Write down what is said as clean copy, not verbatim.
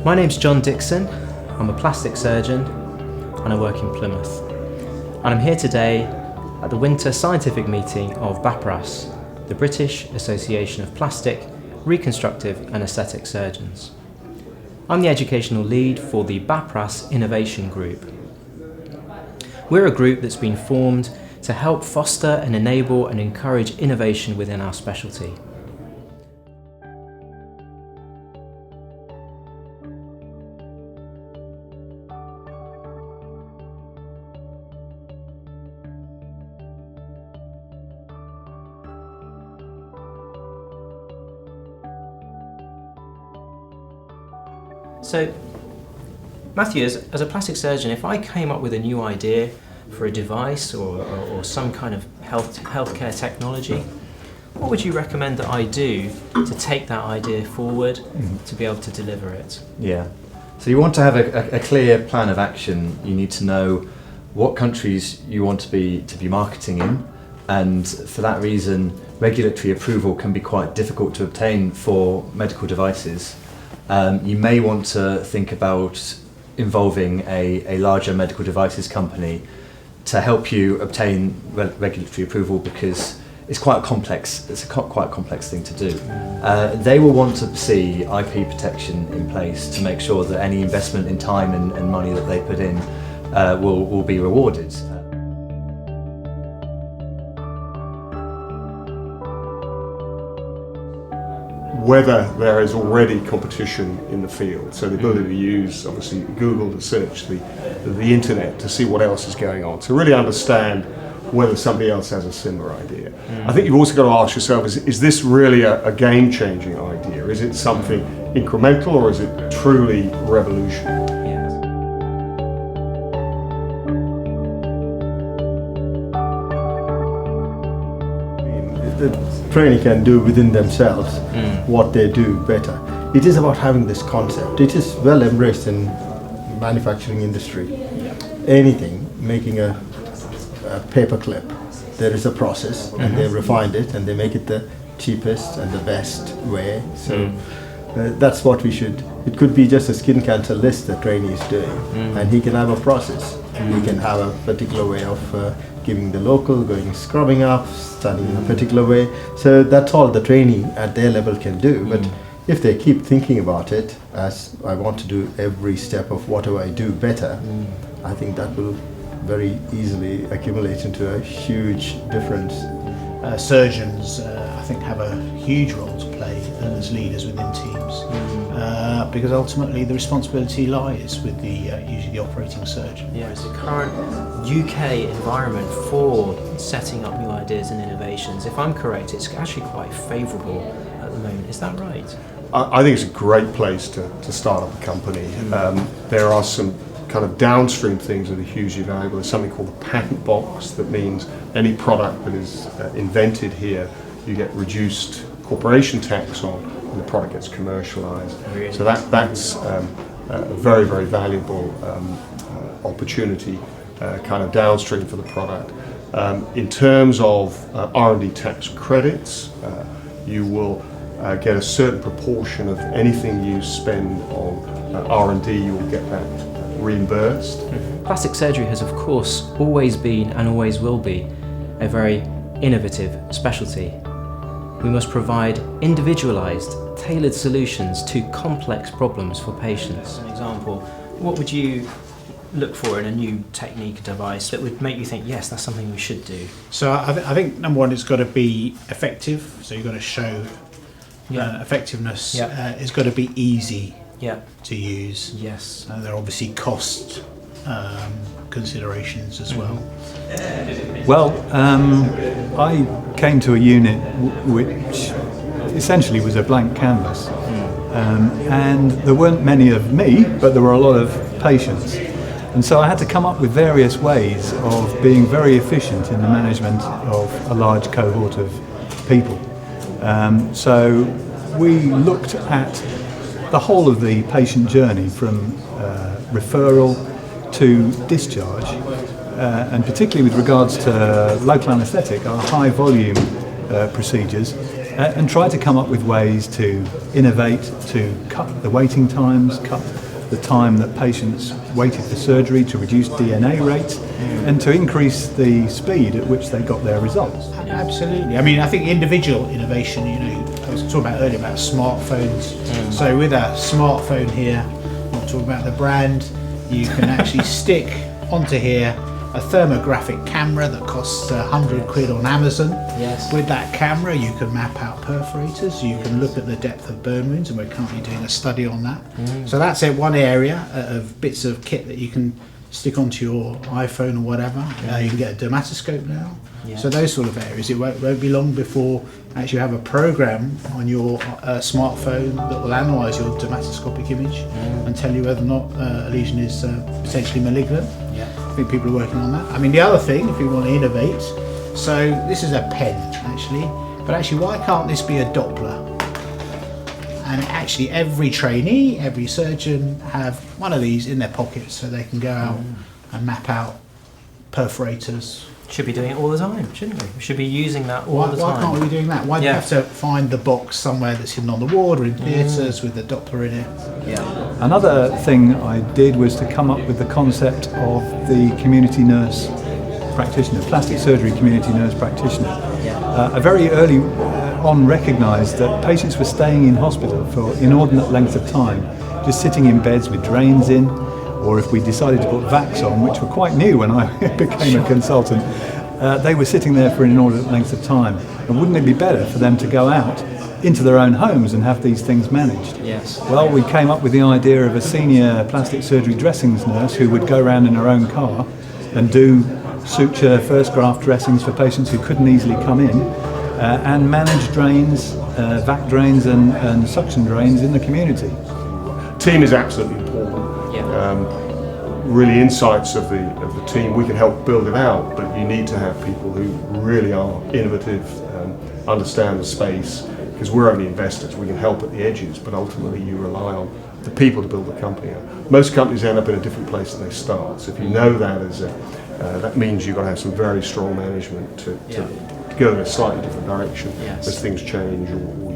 My name's John Dixon, I'm a plastic surgeon and I work in Plymouth. And I'm here today at the winter scientific meeting of BAPRAS, the British Association of Plastic, Reconstructive and Aesthetic Surgeons. I'm the educational lead for the BAPRAS Innovation Group. We're a group that's been formed to help foster and enable and encourage innovation within our specialty. So, Matthew, as a plastic surgeon, if I came up with a new idea for a device or some kind of healthcare technology, what would you recommend that I do to take that idea forward to be able to deliver it? Yeah. So you want to have a clear plan of action. You need to know what countries you want to be marketing in, and for that reason, regulatory approval can be quite difficult to obtain for medical devices. You may want to think about involving a larger medical devices company to help you obtain regulatory approval, because it's quite complex. It's quite a complex thing to do. They will want to see IP protection in place to make sure that any investment in time and money that they put in will be rewarded. Whether there is already competition in the field, so the ability to use obviously Google to search the internet to see what else is going on, to really understand whether somebody else has a similar idea. I think you've also got to ask yourself, is this really a game-changing idea? Is it something incremental, or is it truly revolutionary? The trainee can do within themselves what they do better. It is about having this concept. It is well embraced in manufacturing industry. Anything, making a paper clip, there is a process and they refined it and they make it the cheapest and the best way. So that's what we should. It could be just a skin cancer list the trainee is doing, and he can have a process. He can have a particular way of giving the local, going scrubbing up, standing in a particular way. So that's all the trainee at their level can do. But if they keep thinking about it as I want to do every step of what do I do better, I think that will very easily accumulate into a huge difference. Surgeons, I think, have a huge role to play as leaders within teams, because ultimately the responsibility lies with usually the operating surgeon. Yeah, it's the current UK environment for setting up new ideas and innovations. If I'm correct, it's actually quite favourable at the moment. Is that right? I think it's a great place to start up a company. There are some kind of downstream things that are hugely valuable. There's something called the patent box, that means any product that is invented here, you get reduced corporation tax on when the product gets commercialized. Really? So that's a very, very valuable opportunity kind of downstream for the product. In terms of R&D tax credits, you will get a certain proportion of anything you spend on R&D, you will get that reimbursed. Plastic surgery has of course always been and always will be a very innovative specialty. We must provide individualised, tailored solutions to complex problems for patients. As an example, what would you look for in a new technique device that would make you think, yes, that's something we should do? So I think number one, it's got to be effective. So you've got to show effectiveness. It's got to be easy to use. Yes. There are obviously cost considerations as well. Well, I came to a unit which essentially was a blank canvas, and there weren't many of me, but there were a lot of patients. And so I had to come up with various ways of being very efficient in the management of a large cohort of people. So we looked at the whole of the patient journey, from referral to discharge, and particularly with regards to local anaesthetic, our high volume procedures, and try to come up with ways to innovate, to cut the waiting times, cut the time that patients waited for surgery, to reduce DNA rates, and to increase the speed at which they got their results. Absolutely. I mean, I think individual innovation, you know, I was talking about earlier about smartphones. So with a smartphone here, I'm not talking about the brand, you can actually stick onto here a thermographic camera that costs £100 on Amazon. Yes. With that camera you can map out perforators, you can look at the depth of burn wounds, and we're currently doing a study on that. So that's one area of bits of kit that you can stick onto your iPhone or whatever. You can get a dermatoscope now. So those sort of areas, it won't be long before actually you have a program on your smartphone that will analyse your dermatoscopic image and tell you whether or not a lesion is potentially malignant. I think people are working on that. I mean, the other thing, if you want to innovate, so this is a pen actually, but actually why can't this be a Doppler? And actually every trainee, every surgeon have one of these in their pockets so they can go out and map out perforators. Should be doing it all the time, shouldn't we? We should be using that all the time. Why can't we be doing that? Why do you have to find the box somewhere that's hidden on the ward or in theatres with the Doppler in it? Another thing I did was to come up with the concept of the community nurse practitioner, plastic surgery community nurse practitioner. I very early on recognised that patients were staying in hospital for inordinate length of time, just sitting in beds with drains in, or if we decided to put vacs on, which were quite new when I became a consultant, they were sitting there for an inordinate length of time. And wouldn't it be better for them to go out into their own homes and have these things managed? Yes. Well, we came up with the idea of a senior plastic surgery dressings nurse who would go around in her own car and do suture first graft dressings for patients who couldn't easily come in, and manage drains, vac drains and suction drains in the community. Team is absolutely important. Really, insights of the team, we can help build it out, but you need to have people who really are innovative, understand the space, because we're only investors. We can help at the edges, but ultimately you rely on the people to build the company out. Most companies end up in a different place than they start, so if you know that that means you've got to have some very strong management to go in a slightly different direction as things change or